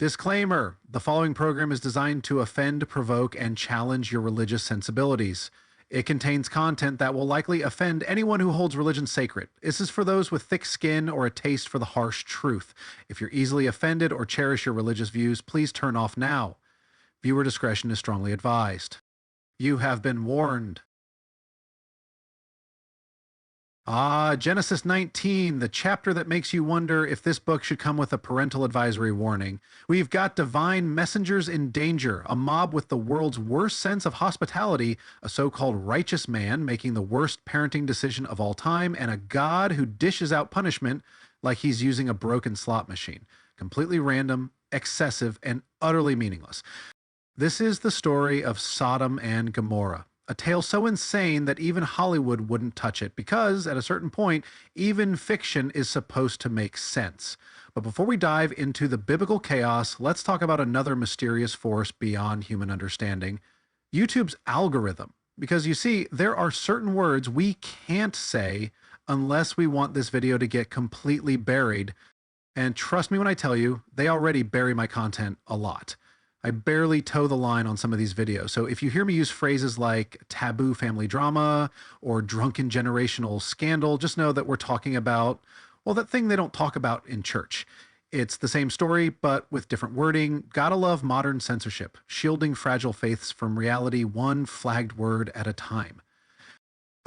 Disclaimer: the following program is designed to offend, provoke, and challenge your religious sensibilities. It contains content that will likely offend anyone who holds religion sacred. This is for those with thick skin or a taste for the harsh truth. If you're easily offended or cherish your religious views, please turn off now. Viewer discretion is strongly advised. You have been warned. Genesis 19, the chapter that makes you wonder if this book should come with a parental advisory warning. We've got divine messengers in danger, a mob with the world's worst sense of hospitality, a so-called righteous man making the worst parenting decision of all time, and a God who dishes out punishment like he's using a broken slot machine. Completely random, excessive, and utterly meaningless. This is the story of Sodom and Gomorrah. A tale so insane that even Hollywood wouldn't touch it because, at a certain point, even fiction is supposed to make sense. But before we dive into the biblical chaos, let's talk about another mysterious force beyond human understanding: YouTube's algorithm. Because you see, there are certain words we can't say unless we want this video to get completely buried. And trust me when I tell you, they already bury my content a lot. I barely toe the line on some of these videos. So if you hear me use phrases like taboo family drama or drunken generational scandal, just know that we're talking about, well, that thing they don't talk about in church. It's the same story, but with different wording. Gotta love modern censorship, shielding fragile faiths from reality one flagged word at a time.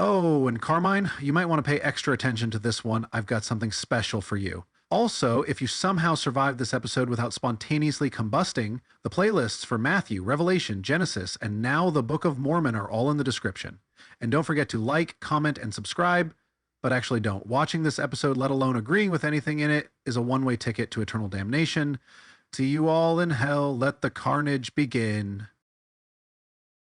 Oh, and Carmine, you might want to pay extra attention to this one. I've got something special for you. Also, if you somehow survived this episode without spontaneously combusting, the playlists for Matthew, Revelation, Genesis, and now the Book of Mormon are all in the description. And don't forget to like, comment, and subscribe, but actually don't. Watching this episode, let alone agreeing with anything in it, is a one-way ticket to eternal damnation. See you all in hell. Let the carnage begin.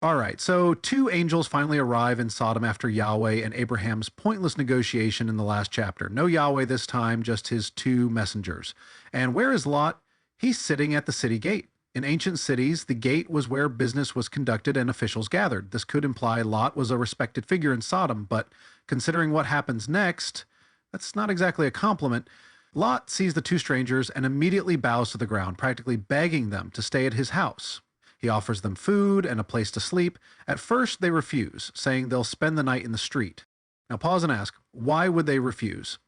Alright, so two angels finally arrive in Sodom after Yahweh and Abraham's pointless negotiation in the last chapter. No Yahweh this time, just his two messengers. And where is Lot? He's sitting at the city gate. In ancient cities, the gate was where business was conducted and officials gathered. This could imply Lot was a respected figure in Sodom, but considering what happens next, that's not exactly a compliment. Lot sees the two strangers and immediately bows to the ground, practically begging them to stay at his house. He offers them food and a place to sleep. At first, they refuse, saying they'll spend the night in the street. Now pause and ask, why would they refuse?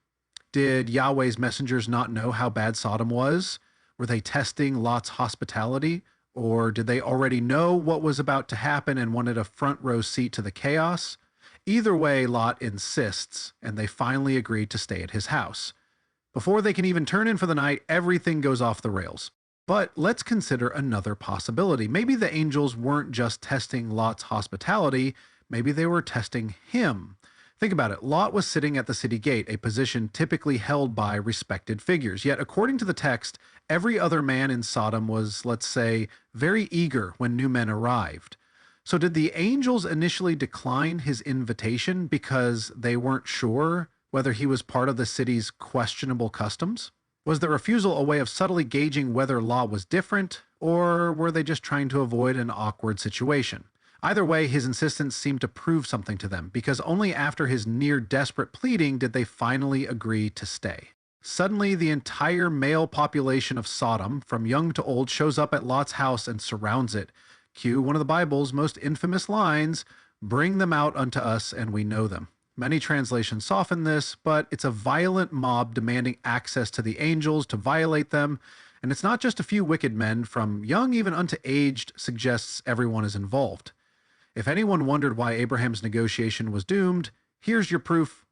Did Yahweh's messengers not know how bad Sodom was? Were they testing Lot's hospitality? Or did they already know what was about to happen and wanted a front row seat to the chaos? Either way, Lot insists, and they finally agree to stay at his house. Before they can even turn in for the night, everything goes off the rails. But let's consider another possibility. Maybe the angels weren't just testing Lot's hospitality, maybe they were testing him. Think about it. Lot was sitting at the city gate, a position typically held by respected figures. Yet, according to the text, every other man in Sodom was, let's say, very eager when new men arrived. So did the angels initially decline his invitation because they weren't sure whether he was part of the city's questionable customs? Was the refusal a way of subtly gauging whether Lot was different, or were they just trying to avoid an awkward situation? Either way, his insistence seemed to prove something to them, because only after his near-desperate pleading did they finally agree to stay. Suddenly, the entire male population of Sodom, from young to old, shows up at Lot's house and surrounds it. Cue one of the Bible's most infamous lines, "Bring them out unto us, and we know them." Many translations soften this, but it's a violent mob demanding access to the angels to violate them, and it's not just a few wicked men, from young even unto aged, suggests everyone is involved. If anyone wondered why Abraham's negotiation was doomed, here's your proof.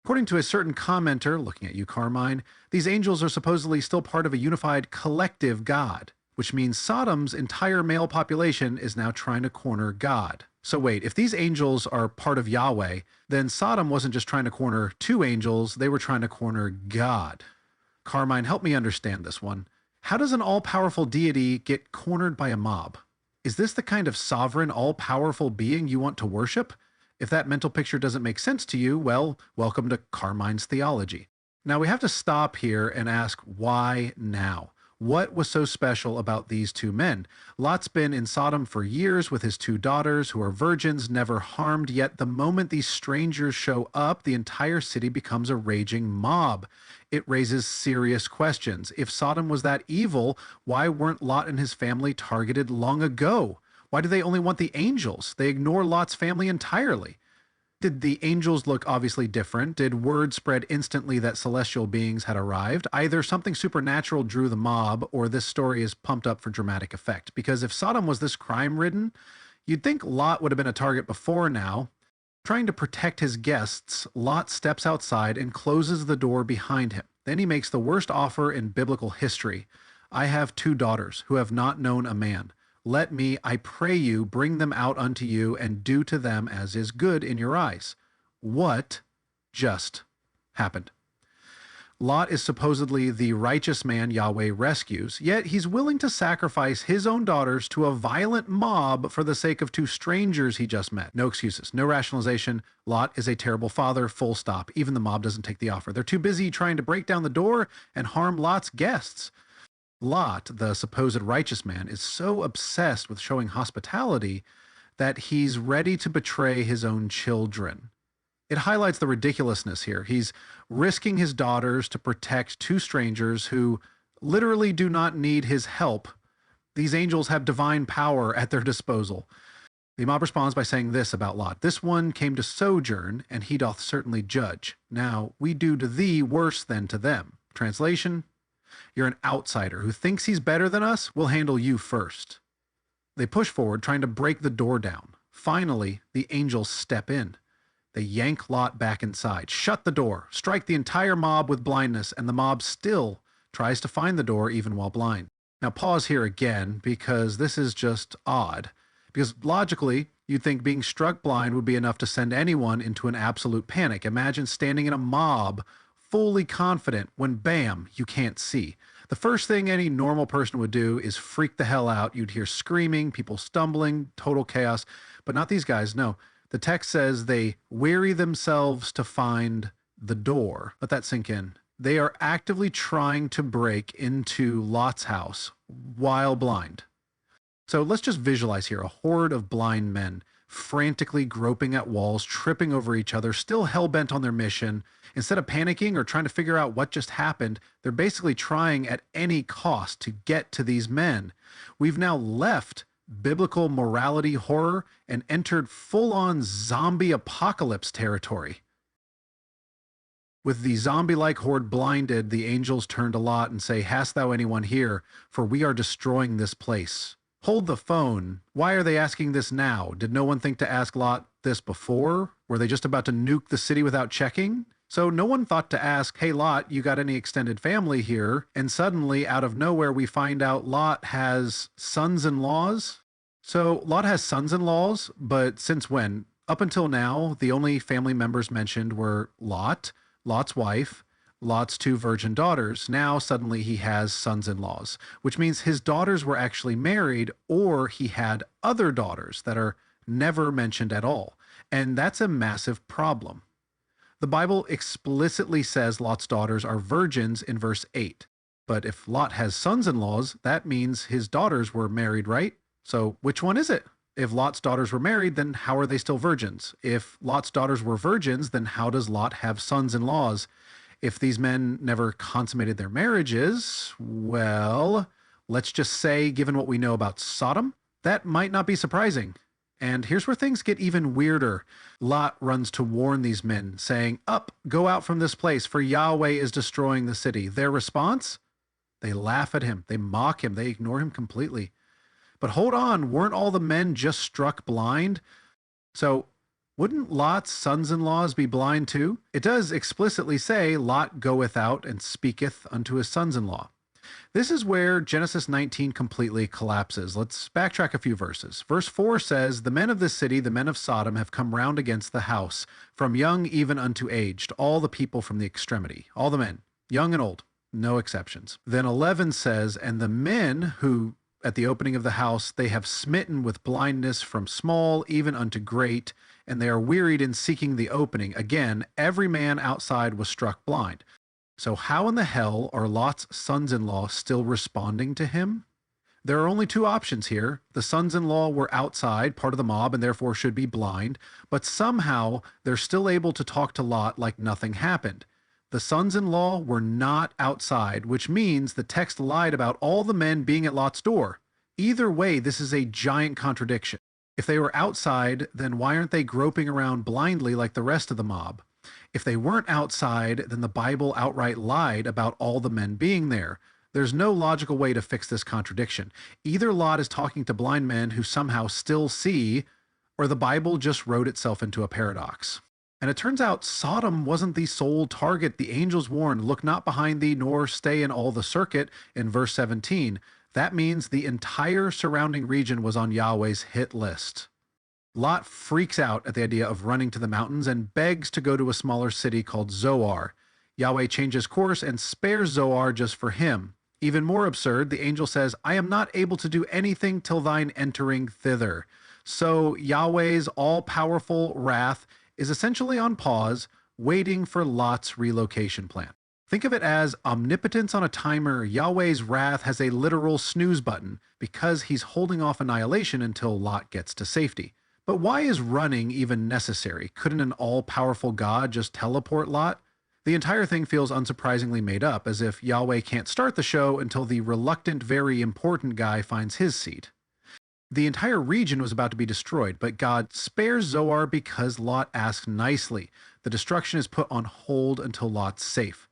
According to a certain commenter, looking at you, Carmine, these angels are supposedly still part of a unified collective God, which means Sodom's entire male population is now trying to corner God. So wait, if these angels are part of Yahweh, then Sodom wasn't just trying to corner two angels, they were trying to corner God. Carmine, help me understand this one. How does an all-powerful deity get cornered by a mob? Is this the kind of sovereign, all-powerful being you want to worship? If that mental picture doesn't make sense to you, well, welcome to Carmine's theology. Now we have to stop here and ask, why now? What was so special about these two men? Lot's been in Sodom for years with his two daughters, who are virgins, never harmed, yet the moment these strangers show up, the entire city becomes a raging mob. It raises serious questions. If Sodom was that evil, why weren't Lot and his family targeted long ago? Why do they only want the angels? They ignore Lot's family entirely. Did the angels look obviously different? Did word spread instantly that celestial beings had arrived? Either something supernatural drew the mob, or this story is pumped up for dramatic effect. Because if Sodom was this crime-ridden, you'd think Lot would have been a target before now. Trying to protect his guests, Lot steps outside and closes the door behind him. Then he makes the worst offer in biblical history. I have two daughters who have not known a man. Let me, I pray you, bring them out unto you, and do to them as is good in your eyes. What just happened? Lot is supposedly the righteous man Yahweh rescues, yet he's willing to sacrifice his own daughters to a violent mob for the sake of two strangers he just met. No excuses, no rationalization. Lot is a terrible father, full stop. Even the mob doesn't take the offer. They're too busy trying to break down the door and harm Lot's guests. Lot, the supposed righteous man, is so obsessed with showing hospitality that he's ready to betray his own children. It highlights the ridiculousness here. He's risking his daughters to protect two strangers who literally do not need his help. These angels have divine power at their disposal. The mob responds by saying this about Lot: "This one came to sojourn, and he doth certainly judge. Now we do to thee worse than to them." Translation: you're an outsider who thinks he's better than us. We'll handle you first. They push forward, trying to break the door down. Finally, the angels step in. They yank Lot back inside, shut the door, strike the entire mob with blindness, and the mob still tries to find the door even while blind. Now pause here again, because this is just odd. Because logically, you'd think being struck blind would be enough to send anyone into an absolute panic. Imagine standing in a mob, fully confident, when bam, you can't see. The first thing any normal person would do is freak the hell out. You'd hear screaming, people stumbling, total chaos. But not these guys, no. The text says they weary themselves to find the door. Let that sink in. They are actively trying to break into Lot's house while blind. So let's just visualize here a horde of blind men frantically groping at walls, tripping over each other, still hell-bent on their mission. Instead of panicking or trying to figure out what just happened, they're basically trying at any cost to get to these men. We've now left biblical morality horror and entered full-on zombie apocalypse territory. With the zombie-like horde blinded, the angels turn to Lot and say, "Hast thou anyone here? For we are destroying this place." Hold the phone. Why are they asking this now? Did no one think to ask Lot this before? Were they just about to nuke the city without checking? So no one thought to ask, "Hey Lot, you got any extended family here?" And suddenly, out of nowhere, we find out Lot has sons-in-laws. So Lot has sons-in-laws, but since when? Up until now, the only family members mentioned were Lot, Lot's wife, Lot's two virgin daughters. Now suddenly he has sons-in-laws, which means his daughters were actually married, or he had other daughters that are never mentioned at all. And that's a massive problem. The Bible explicitly says Lot's daughters are virgins in verse 8. But if Lot has sons-in-laws, that means his daughters were married, right? So which one is it? If Lot's daughters were married, then how are they still virgins? If Lot's daughters were virgins, then how does Lot have sons-in-laws? If these men never consummated their marriages, well, let's just say, given what we know about Sodom, that might not be surprising. And here's where things get even weirder. Lot runs to warn these men, saying, "Up, go out from this place, for Yahweh is destroying the city." Their response? They laugh at him, they mock him, they ignore him completely. But hold on, weren't all the men just struck blind? So wouldn't Lot's sons-in-laws be blind too? It does explicitly say, "Lot goeth out and speaketh unto his sons-in-law." This is where Genesis 19 completely collapses. Let's backtrack a few verses. Verse 4 says, "The men of this city, the men of Sodom, have come round against the house, from young even unto aged, all the people from the extremity." All the men, young and old, no exceptions. Then 11 says, "And the men who at the opening of the house, they have smitten with blindness from small even unto great, and they are wearied in seeking the opening. Again, every man outside was struck blind." So, how in the hell are Lot's sons in law still responding to him? There are only two options here. The sons in law were outside, part of the mob, and therefore should be blind, but somehow they're still able to talk to Lot like nothing happened. The sons in law were not outside, which means the text lied about all the men being at Lot's door. Either way, this is a giant contradiction. If they were outside, then why aren't they groping around blindly like the rest of the mob? If they weren't outside, then the Bible outright lied about all the men being there. There's no logical way to fix this contradiction. Either Lot is talking to blind men who somehow still see, or the Bible just wrote itself into a paradox. And it turns out Sodom wasn't the sole target. The angels warned, "Look not behind thee, nor stay in all the circuit," in verse 17. That means the entire surrounding region was on Yahweh's hit list. Lot freaks out at the idea of running to the mountains and begs to go to a smaller city called Zoar. Yahweh changes course and spares Zoar just for him. Even more absurd, the angel says, "I am not able to do anything till thine entering thither." So Yahweh's all-powerful wrath is essentially on pause, waiting for Lot's relocation plan. Think of it as omnipotence on a timer. Yahweh's wrath has a literal snooze button because he's holding off annihilation until Lot gets to safety. But why is running even necessary? Couldn't an all-powerful God just teleport Lot? The entire thing feels unsurprisingly made up, as if Yahweh can't start the show until the reluctant, very important guy finds his seat. The entire region was about to be destroyed, but God spares Zoar because Lot asked nicely. The destruction is put on hold until Lot's safe.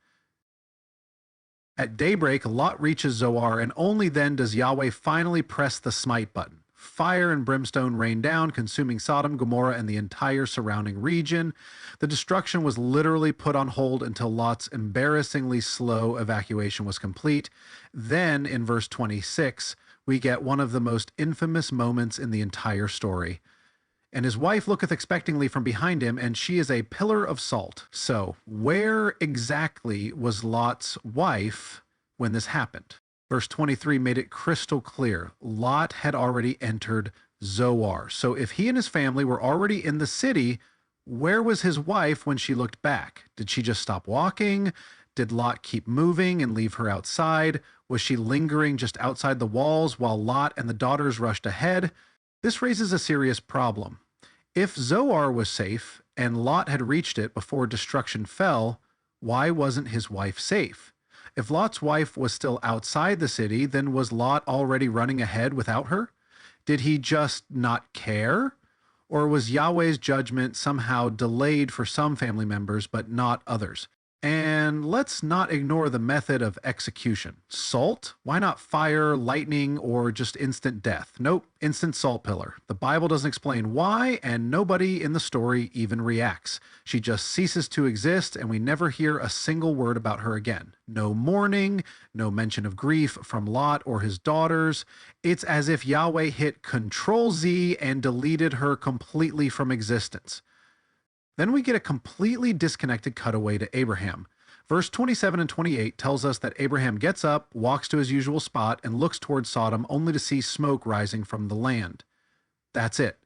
At daybreak, Lot reaches Zoar, and only then does Yahweh finally press the smite button. Fire and brimstone rained down, consuming Sodom, Gomorrah, and the entire surrounding region. The destruction was literally put on hold until Lot's embarrassingly slow evacuation was complete. Then, in verse 26, we get one of the most infamous moments in the entire story. "And his wife looketh expectingly from behind him, and she is a pillar of salt." So, where exactly was Lot's wife when this happened? Verse 23 made it crystal clear. Lot had already entered Zoar. So if he and his family were already in the city, where was his wife when she looked back? Did she just stop walking? Did Lot keep moving and leave her outside? Was she lingering just outside the walls while Lot and the daughters rushed ahead? This raises a serious problem. If Zoar was safe and Lot had reached it before destruction fell, why wasn't his wife safe? If Lot's wife was still outside the city, then was Lot already running ahead without her? Did he just not care? Or was Yahweh's judgment somehow delayed for some family members but not others? And let's not ignore the method of execution. Salt? Why not fire, lightning, or just instant death? Nope, instant salt pillar. The Bible doesn't explain why, and nobody in the story even reacts. She just ceases to exist, and we never hear a single word about her again. No mourning, no mention of grief from Lot or his daughters. It's as if Yahweh hit Control-Z and deleted her completely from existence. Then we get a completely disconnected cutaway to Abraham. Verse 27 and 28 tells us that Abraham gets up, walks to his usual spot, and looks towards Sodom only to see smoke rising from the land. That's it.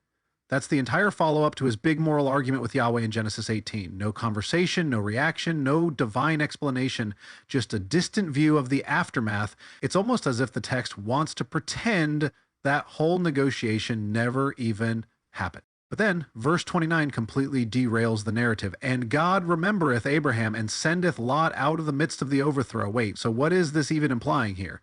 That's the entire follow-up to his big moral argument with Yahweh in Genesis 18. No conversation, no reaction, no divine explanation, just a distant view of the aftermath. It's almost as if the text wants to pretend that whole negotiation never even happened. But then, verse 29 completely derails the narrative. "And God remembereth Abraham, and sendeth Lot out of the midst of the overthrow." Wait, so what is this even implying here?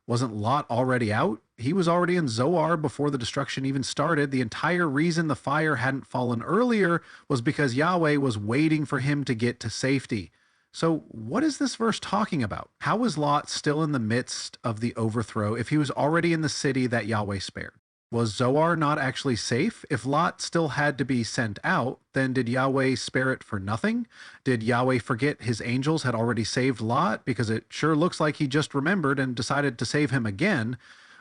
Wasn't Lot already out? He was already in Zoar before the destruction even started. The entire reason the fire hadn't fallen earlier was because Yahweh was waiting for him to get to safety. So what is this verse talking about? How was Lot still in the midst of the overthrow if he was already in the city that Yahweh spared? Was Zoar not actually safe? If Lot still had to be sent out, then did Yahweh spare it for nothing? Did Yahweh forget his angels had already saved Lot? Because it sure looks like he just remembered and decided to save him again.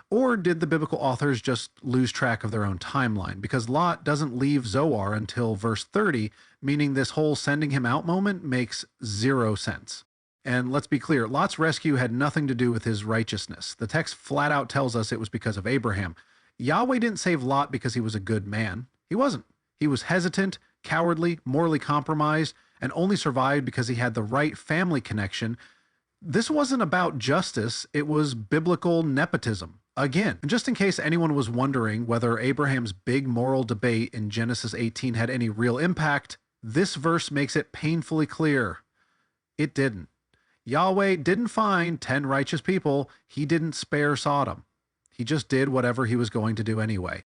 Or did the biblical authors just lose track of their own timeline? Because Lot doesn't leave Zoar until verse 30, meaning this whole sending him out moment makes zero sense. And let's be clear, Lot's rescue had nothing to do with his righteousness. The text flat out tells us it was because of Abraham. Yahweh didn't save Lot because he was a good man. He wasn't. He was hesitant, cowardly, morally compromised, and only survived because he had the right family connection. This wasn't about justice, it was biblical nepotism. Again, and just in case anyone was wondering whether Abraham's big moral debate in Genesis 18 had any real impact, this verse makes it painfully clear. It didn't. Yahweh didn't find 10 righteous people. He didn't spare Sodom. He just did whatever he was going to do anyway.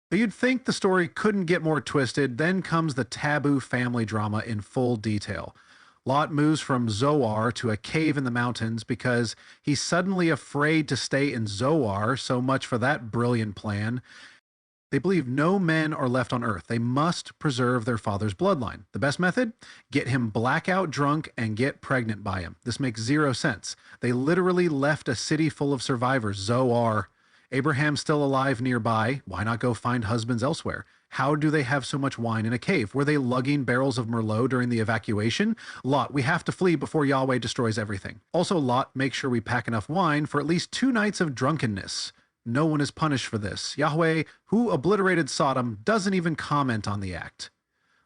But you'd think the story couldn't get more twisted. Then comes the taboo family drama in full detail. Lot moves from Zoar to a cave in the mountains because he's suddenly afraid to stay in Zoar. So much for that brilliant plan. They believe no men are left on earth. They must preserve their father's bloodline. The best method? Get him blackout drunk and get pregnant by him. This makes zero sense. They literally left a city full of survivors, Zoar. Abraham's still alive nearby. Why not go find husbands elsewhere? How do they have so much wine in a cave? Were they lugging barrels of Merlot during the evacuation? Lot, we have to flee before Yahweh destroys everything. Also, Lot, make sure we pack enough wine for at least 2 nights of drunkenness. No one is punished for this. Yahweh, who obliterated Sodom, doesn't even comment on the act.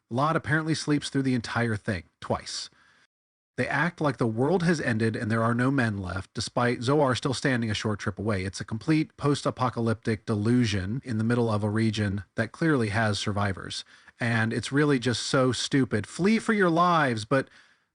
Lot apparently sleeps through the entire thing, twice. They act like the world has ended and there are no men left, despite Zoar still standing a short trip away. It's a complete post-apocalyptic delusion in the middle of a region that clearly has survivors. And it's really just so stupid. Flee for your lives, but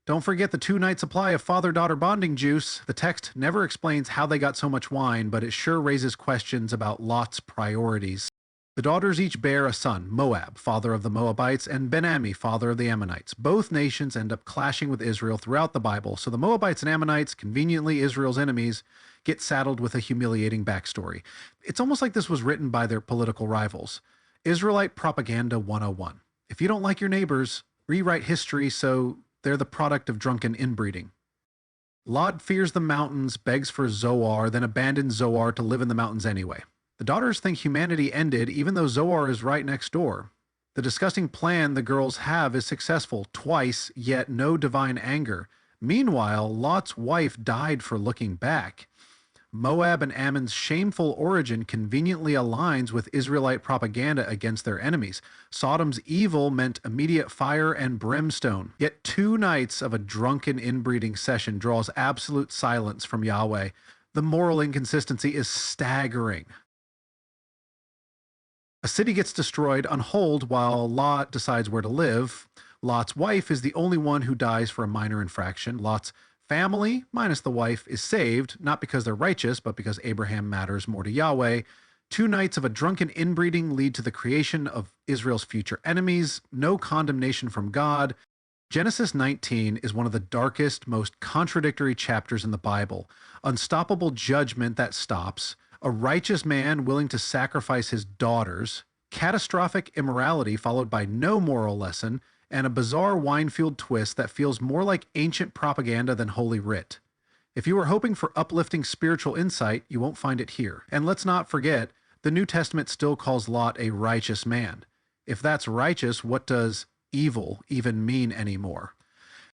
don't forget the 2-night supply of father-daughter bonding juice. The text never explains how they got so much wine, but it sure raises questions about Lot's priorities. The daughters each bear a son, Moab, father of the Moabites, and Ben-Ammi, father of the Ammonites. Both nations end up clashing with Israel throughout the Bible, so the Moabites and Ammonites, conveniently Israel's enemies, get saddled with a humiliating backstory. It's almost like this was written by their political rivals. Israelite Propaganda 101. If you don't like your neighbors, rewrite history so they're the product of drunken inbreeding. Lot fears the mountains, begs for Zoar, then abandons Zoar to live in the mountains anyway. The daughters think humanity ended even though Zoar is right next door. The disgusting plan the girls have is successful twice, yet no divine anger. Meanwhile, Lot's wife died for looking back. Moab and Ammon's shameful origin conveniently aligns with Israelite propaganda against their enemies. Sodom's evil meant immediate fire and brimstone. Yet 2 nights of a drunken inbreeding session draws absolute silence from Yahweh. The moral inconsistency is staggering. A city gets destroyed on hold while Lot decides where to live. Lot's wife is the only one who dies for a minor infraction. Lot's family, minus the wife, is saved, not because they're righteous, but because Abraham matters more to Yahweh. 2 nights of a drunken inbreeding lead to the creation of Israel's future enemies. No condemnation from God. Genesis 19 is one of the darkest, most contradictory chapters in the Bible. Unstoppable judgment that stops. A righteous man willing to sacrifice his daughters. Catastrophic immorality followed by no moral lesson. And a bizarre wine-fueled twist that feels more like ancient propaganda than Holy Writ. If you were hoping for uplifting spiritual insight, you won't find it here. And let's not forget, the New Testament still calls Lot a righteous man. If that's righteous, what does evil even mean anymore?